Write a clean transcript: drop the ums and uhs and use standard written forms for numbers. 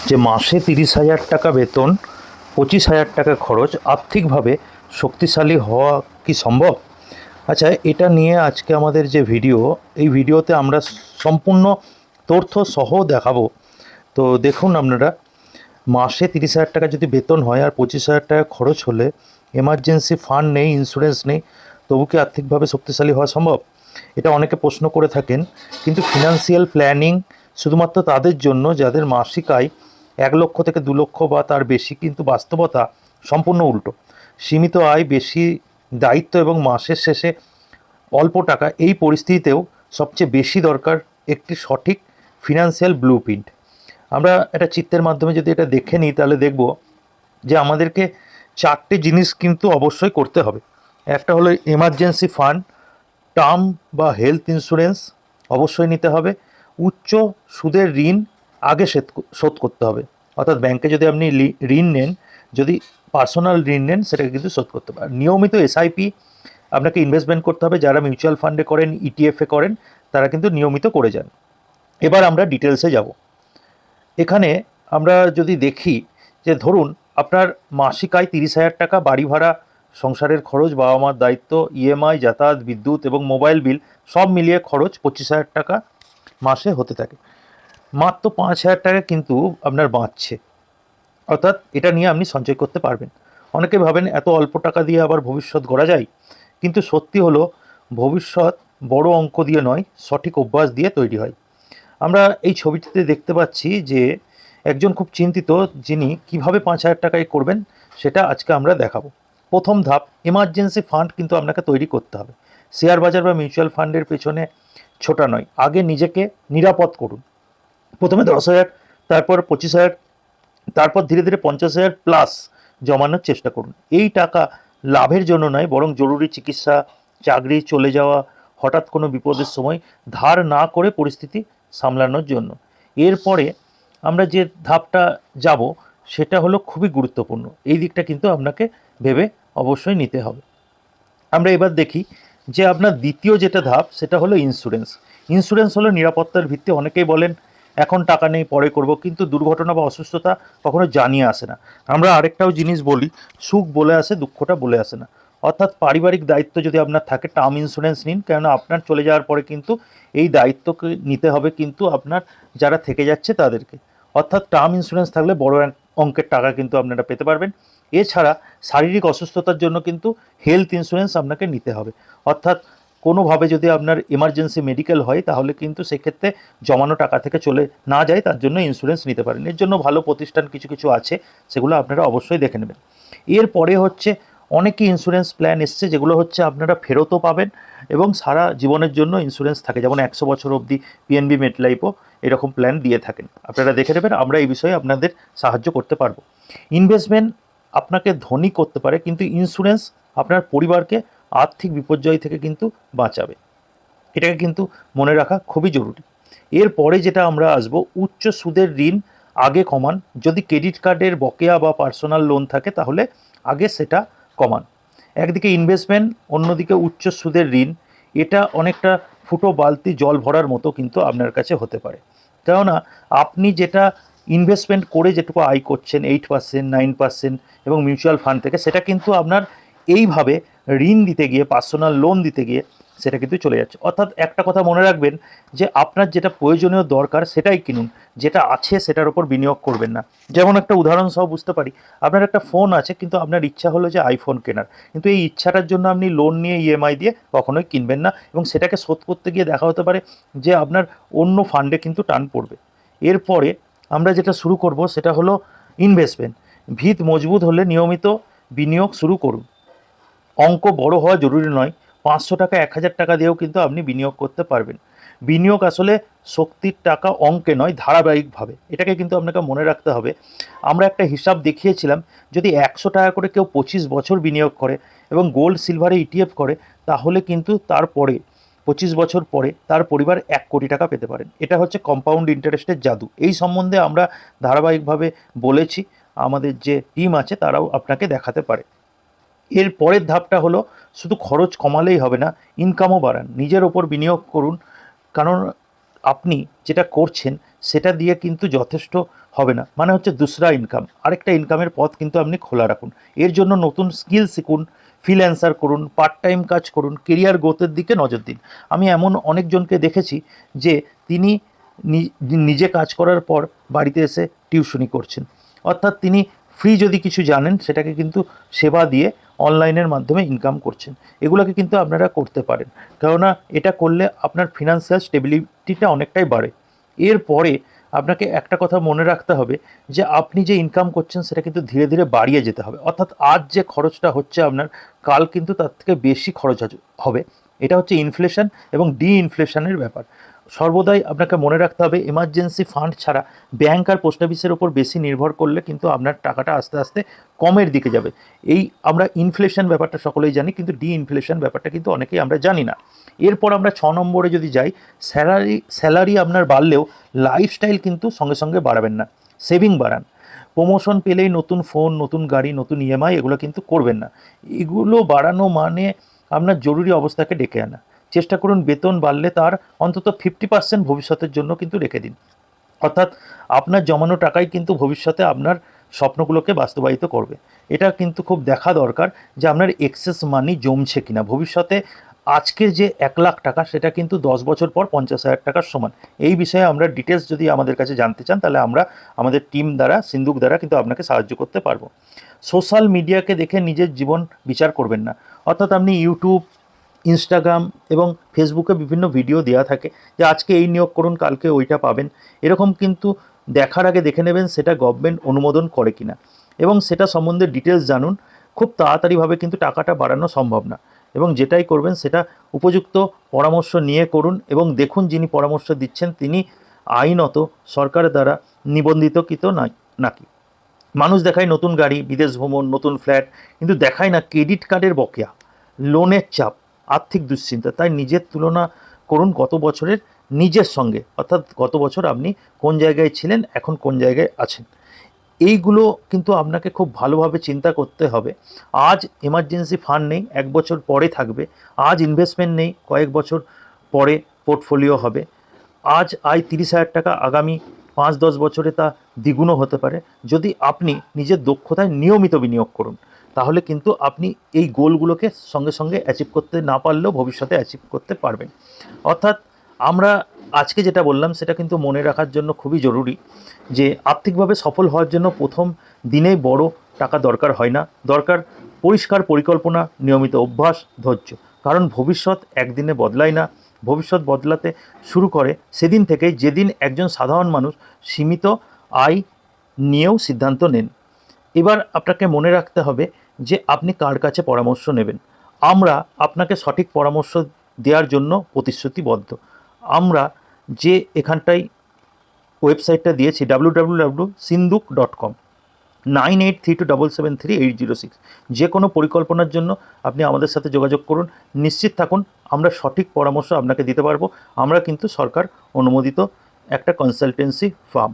যে মাসে ৩০,০০০ টাকা বেতন, ২৫,০০০ টাকা খরচ, আর্থিকভাবে শক্তিশালী হওয়া কি সম্ভব? আচ্ছা, এটা নিয়ে আজকে আমাদের যে ভিডিও, এই ভিডিওতে আমরা সম্পূর্ণ তথ্য সহ দেখাবো। তো দেখুন আপনারা, মাসে ৩০,০০০ টাকা যদি বেতন হয় আর ২৫,০০০ টাকা খরচ হলে, এমার্জেন্সি ফান্ড নেই, ইন্স্যুরেন্স নেই, তবু কি আর্থিকভাবে শক্তিশালী হওয়া সম্ভব? এটা অনেকে প্রশ্ন করে থাকেন। কিন্তু ফিনান্সিয়াল প্ল্যানিং শুধুমাত্র তাদের জন্য যাদের মাসিক আয় ১ লক্ষ থেকে ২ লক্ষ বা তার বেশি। কিন্তু বাস্তবতা সম্পূর্ণ উল্টো। সীমিত আয়, বেশি দায়িত্ব এবং মাসের শেষে অল্প টাকা, এই পরিস্থিতিতেও সবচেয়ে বেশি দরকার একটি সঠিক ফিনান্সিয়াল ব্লুপ্রিন্ট। আমরা একটা চিত্রের মাধ্যমে যদি এটা দেখে নিই, তাহলে দেখব যে আমাদেরকে ৪টে জিনিস কিন্তু অবশ্যই করতে হবে। একটা হলো এমার্জেন্সি ফান্ড, টার্ম বা হেলথ ইন্স্যুরেন্স অবশ্যই নিতে হবে। উচ্চ সুদের ঋণ আগে শোধ করতে হবে, অর্থাৎ ব্যাংকে যদি আপনি ঋণ নেন, যদি পার্সোনাল ঋণ নেন, সেটাকে কিন্তু শোধ করতে হবে। নিয়মিত এসআইপি আপনাকে ইনভেস্টমেন্ট করতে হবে। যারা মিউচুয়াল ফান্ডে করেন, ইটিএফে করেন, তারা কিন্তু নিয়মিত করে যান। এবার আমরা ডিটেলসে যাব। এখানে আমরা যদি দেখি যে ধরুন আপনার মাসিক আয় ৩০,০০০ টাকা, বাড়ি ভাড়া, সংসারের খরচ, বাবা মার দায়িত্ব, ইএমআই, যাতায়াত, বিদ্যুৎ এবং মোবাইল বিল সব মিলিয়ে খরচ ২৫,০০০ টাকা মাসে হতে থাকে। মাত্র ৫,০০০ টাকা কিন্তু আপনার বাঁচছে, অর্থাৎ এটা নিয়ে আপনি সঞ্চয় করতে পারবেন। অনেকে ভাবেন এত অল্প টাকা দিয়ে আবার ভবিষ্যৎ গড়া যায়, কিন্তু সত্যি হলো ভবিষ্যৎ বড় অঙ্ক দিয়ে নয়, সঠিক অভ্যাস দিয়ে তৈরি হয়। আমরা এই ছবিটিতে দেখতে পাচ্ছি যে একজন খুব চিন্তিত, যিনি কিভাবে ৫,০০০ টাকায় করবেন সেটা আজকে আমরা দেখাবো। প্রথম ধাপ, এমার্জেন্সি ফান্ড কিন্তু আপনাকে তৈরি করতে হবে। শেয়ার বাজার বা মিউচুয়াল ফান্ডের পেছনে ছোটা নয়, আগে নিজেকে নিরাপদ করুন। প্রথমে ১০,০০০, তারপর ২৫,০০০, তারপর ধীরে ধীরে ৫০,০০০ প্লাস জমানোর চেষ্টা করুন। এই টাকা লাভের জন্য নয়, বরং জরুরি চিকিৎসা, চাকরি চলে যাওয়া, হঠাৎ কোনো বিপদের সময় ধার না করে পরিস্থিতি সামলানোর জন্য। এরপরে আমরা যে ধাপটা যাব, সেটা হলো খুবই গুরুত্বপূর্ণ। এই দিকটা কিন্তু আপনাকে ভেবে অবশ্যই নিতে হবে। আমরা এবার দেখি যে আপনার দ্বিতীয় যেটা ধাপ, সেটা হলো ইন্স্যুরেন্স। ইন্স্যুরেন্স হলো নিরাপত্তার ভিত্তি। অনেকেই বলেন এখন টাকা নেই, পরে করব, কিন্তু দুর্ঘটনা বা অসুস্থতা কখনো জানিয়ে আসে না। আমরা আরেকটাও জিনিস বলি, সুখ বলে আসে, দুঃখটা বলে আসে না। অর্থাৎ পারিবারিক দায়িত্ব যদি আপনার থাকে, টার্ম ইন্স্যুরেন্স নিন, কেননা আপনার চলে যাওয়ার পরে কিন্তু এই দায়িত্বকে নিতে হবে কিন্তু আপনার যারা থেকে যাচ্ছে তাদেরকে। অর্থাৎ টার্ম ইন্স্যুরেন্স থাকলে বড় অঙ্কের টাকা কিন্তু আপনারা পেতে পারবেন। এছাড়া শারীরিক অসুস্থতার জন্য কিন্তু হেলথ ইন্স্যুরেন্স আপনাকে নিতে হবে। অর্থাৎ কোনোভাবে যদি আপনার এমার্জেন্সি মেডিকেল হয়, তাহলে কিন্তু সেক্ষেত্রে জমানো টাকা থেকে চলে না যায়, তার জন্য ইন্স্যুরেন্স নিতে পারেন। এর জন্য ভালো প্রতিষ্ঠান কিছু কিছু আছে, সেগুলো আপনারা অবশ্যই দেখে নেবেন। এরপরে হচ্ছে অনেকই ইন্স্যুরেন্স প্ল্যান এসছে, যেগুলো হচ্ছে আপনারা ফেরতও পাবেন এবং সারা জীবনের জন্য ইন্স্যুরেন্স থাকে। যেমন ১০০ বছর অবধি পিএনবি মেটলাইফও এরকম প্ল্যান দিয়ে থাকেন। আপনারা দেখে নেবেন, আমরা এই বিষয়ে আপনাদের সাহায্য করতে পারবো। ইনভেস্টমেন্ট আপনাকে ধনী করতে পারে, কিন্তু ইন্স্যুরেন্স আপনার পরিবারকে আর্থিক বিপর্যয় থেকে কিন্তু বাঁচাবে। এটাকে কিন্তু মনে রাখা খুবই জরুরি। এরপরে যেটা আমরা আসবো, উচ্চ সুদের ঋণ আগে কমান। যদি ক্রেডিট কার্ডের বকেয়া বা পার্সোনাল লোন থাকে, তাহলে আগে সেটা কমান। একদিকে ইনভেস্টমেন্ট, অন্যদিকে উচ্চ সুদের ঋণ। এটা অনেকটা ফুটো বালতি জল ভরার মতো কিন্তু আপনার কাছে হতে পারে। কেননা আপনি যেটা ইনভেস্টমেন্ট করে যেটুকু আয় করছেন, 8%, 9% এবং মিউচুয়াল ফান্ড থেকে, সেটা কিন্তু আপনার এইভাবে ঋণ দিতে গিয়ে, পার্সোনাল লোন দিতে গিয়ে সেটা কিন্তু চলে যাচ্ছে। অর্থাৎ একটা কথা মনে রাখবেন, যে আপনার যেটা প্রয়োজনীয় দরকার সেটাই কিনুন, যেটা আছে সেটার উপর বিনিয়োগ করবেন না। যেমন একটা উদাহরণ সহ বুঝতে পারি, আপনার একটা ফোন আছে, কিন্তু আপনার ইচ্ছা হলো যে আইফোন কেনার, কিন্তু এই ইচ্ছাটার জন্য আপনি লোন নিয়ে ইএমআই দিয়ে কখনোই কিনবেন না, এবং সেটাকে শোধ করতে গিয়ে দেখা হতে পারে যে আপনার অন্য ফান্ডে কিন্তু টান পড়বে। এরপরে আমরা যেটা শুরু করব, সেটা হলো ইনভেস্টমেন্ট। ভিত মজবুত হলে নিয়মিত বিনিয়োগ শুরু করুন। অঙ্ক বড় হওয়া জরুরি নয়, ৫০০ টাকা, ১,০০০ টাকা দিয়েও কিন্তু আপনি বিনিয়োগ করতে পারবেন। বিনিয়োগ আসলে শক্তির টাকা, অঙ্কে নয়, ধারাবাহিকভাবে। এটাকে কিন্তু আপনাকে মনে রাখতে হবে। আমরা একটা হিসাব দেখিয়েছিলাম, যদি ১০০ টাকা করে কেউ ২৫ বছর বিনিয়োগ করে এবং গোল্ড সিলভারে ইটিএফ করে, তাহলে কিন্তু তারপরে ২৫ বছর পরে তার পরিবার ১ কোটি টাকা পেতে পারেন। এটা হচ্ছে কম্পাউন্ড ইন্টারেস্টের জাদু। এই সম্বন্ধে আমরা ধারাবাহিকভাবে বলেছি, আমাদের যে টিম আছে তারাও আপনাকে দেখাতে পারে। এর পরের ধাপটা হলো, শুধু খরচ কমালেই হবে না, ইনকামও বাড়ান, নিজের ওপর বিনিয়োগ করুন। কারণ আপনি যেটা করছেন সেটা দিয়ে কিন্তু যথেষ্ট হবে না। মানে হচ্ছে দুসরা ইনকাম, আরেকটা ইনকামের পথ কিন্তু আপনি খোলা রাখুন। এর জন্য নতুন স্কিল শিখুন, ফ্রিল্যান্সার করুন, পার্ট টাইম কাজ করুন, কেরিয়ার গ্রোথের দিকে নজর দিন। আমি এমন অনেকজনকে দেখেছি যে তিনি নিজে কাজ করার পর বাড়িতে এসে টিউশনি করছেন, অর্থাৎ তিনি ফ্রি যদি কিছু জানেন সেটাকে কিন্তু সেবা দিয়ে অনলাইনের মাধ্যমে ইনকাম করছেন। এগুলোকে কিন্তু আপনারা করতে পারেন, কেননা এটা করলে আপনার ফিনান্সিয়াল স্টেবিলিটিটা অনেকটাই বাড়ে। এরপরে আপনাকে একটা কথা মনে রাখতে হবে যে আপনি যে ইনকাম করছেন সেটা কিন্তু ধীরে ধীরে বাড়িয়ে যেতে হবে, অর্থাৎ আজ যে খরচটা হচ্ছে আপনার, কাল কিন্তু তার থেকে বেশি খরচ হবে। এটা হচ্ছে ইনফ্লেশন এবং ডি ইনফ্লেশনের ব্যাপার। সর্বদাই আপনাকে মনে রাখতে হবে এমার্জেন্সি ফান্ড ছাড়া ব্যাংক আর পোস্ট অফিসের ওপর বেশি নির্ভর করলে কিন্তু আপনার টাকাটা আস্তে আস্তে কমের দিকে যাবে। এই আমরা ইনফ্লেশন ব্যাপারটা সকলেই জানি, কিন্তু ডি ইনফ্লেশন ব্যাপারটা কিন্তু অনেকেই আমরা জানি না। এরপর আমরা 6 নম্বরে যদি যাই, স্যালারি আপনার বাড়লেও লাইফস্টাইল কিন্তু সঙ্গে সঙ্গে বাড়াবেন না, সেভিং বাড়ান। প্রমোশন পেলেই নতুন ফোন, নতুন গাড়ি, নতুন ইএমআই এগুলো কিন্তু করবেন না। এগুলো বাড়ানো মানে আপনার জরুরি অবস্থাকে ডেকে আনা। চেষ্টা করুন বেতন বাড়লে তার অন্তত 50% ভবিষ্যতের জন্য কিন্তু রেখে দিন, অর্থাৎ আপনার জমানো টাকাই কিন্তু ভবিষ্যতে আপনার স্বপ্নগুলোকে বাস্তবায়িত করবে। এটা কিন্তু খুব দেখা দরকার যে আপনার এক্সেস মানি জমছে কিনা। ভবিষ্যতে আজকের যে 1 লাখ টাকা সেটা কিন্তু 10 বছর পর 50,000 টাকার সমান। এই বিষয়ে আমরা ডিটেলস যদি আমাদের কাছে জানতে চান তাহলে আমরা আমাদের টিম দ্বারা, সিন্ধুক দ্বারা কিন্তু আপনাকে সাহায্য করতে পারবো। সোশ্যাল মিডিয়াকে দেখে নিজের জীবন বিচার করবেন না, অর্থাৎ আপনি ইউটিউব, ইনস্টাগ্রাম এবং ফেসবুকে বিভিন্ন ভিডিও দেওয়া থাকে যে আজকে এই নিয়োগ করুন, কালকে ওইটা পাবেন। এরকম কিন্তু দেখার আগে দেখে নেবেন সেটা গভর্নমেন্ট অনুমোদন করে কিনা, এবং সেটা সম্বন্ধে ডিটেলস জানুন। খুব তাড়াতাড়িভাবে কিন্তু টাকাটা বাড়ানো সম্ভব না, এবং যেটাই করবেন সেটা উপযুক্ত পরামর্শ নিয়ে করুন, এবং দেখুন যিনি পরামর্শ দিচ্ছেন তিনি আইনত সরকার দ্বারা নিবন্ধিতকৃত নাকি। মানুষ দেখায় নতুন গাড়ি, বিদেশ ভ্রমণ, নতুন ফ্ল্যাট, কিন্তু দেখায় না ক্রেডিট কার্ডের বকেয়া, লোনের চাপ, আর্থিক দুশ্চিন্তা। তাই নিজের তুলনা করুন গত বছরের নিজের সঙ্গে, অর্থাৎ গত বছর আপনি কোন জায়গায় ছিলেন, এখন কোন জায়গায় আছেন। এইগুলো কিন্তু আপনাকে খুব ভালোভাবে চিন্তা করতে হবে। আজ এমার্জেন্সি ফান্ড নেই, 1 বছর পরে থাকবে। আজ ইনভেস্টমেন্ট নেই, কয়েক বছর পরে পোর্টফোলিও হবে। আজ আয় 30,000 টাকা, আগামী 5-10 বছরে তা দ্বিগুণও হতে পারে যদি আপনি নিজের দক্ষতায় নিয়মিত বিনিয়োগ করুন। তাহলে কিন্তু আপনি এই গোলগুলোকে সঙ্গে সঙ্গে অ্যাচিভ করতে না পারলেও ভবিষ্যতে অ্যাচিভ করতে পারবেন। অর্থাৎ আমরা আজকে যেটা বললাম সেটা কিন্তু মনে রাখার জন্য খুবই জরুরি যে আর্থিকভাবে সফল হওয়ার জন্য প্রথম দিনেই বড় টাকা দরকার হয় না, দরকার পরিষ্কার পরিকল্পনা, নিয়মিত অভ্যাস, ধৈর্য। কারণ ভবিষ্যৎ একদিনে বদলায় না, ভবিষ্যৎ বদলাতে শুরু করে সেদিন থেকেই যেদিন একজন সাধারণ মানুষ সীমিত আয় নিয়েও সিদ্ধান্ত নেন। এবার আপনাকে মনে রাখতে হবে যে আপনি কার কাছে পরামর্শ নেবেন। আমরা আপনাকে সঠিক পরামর্শ দেওয়ার জন্য প্রতিশ্রুতিবদ্ধ। আমরা যে এখানটায় ওয়েবসাইটটা দিয়েছি www.sinduk.com, 9832773806, যে কোনো পরিকল্পনার জন্য আপনি আমাদের সাথে যোগাযোগ করুন। নিশ্চিত থাকুন আমরা সঠিক পরামর্শ আপনাকে দিতে পারবো। আমরা কিন্তু সরকার অনুমোদিত একটা কনসালটেন্সি ফার্ম।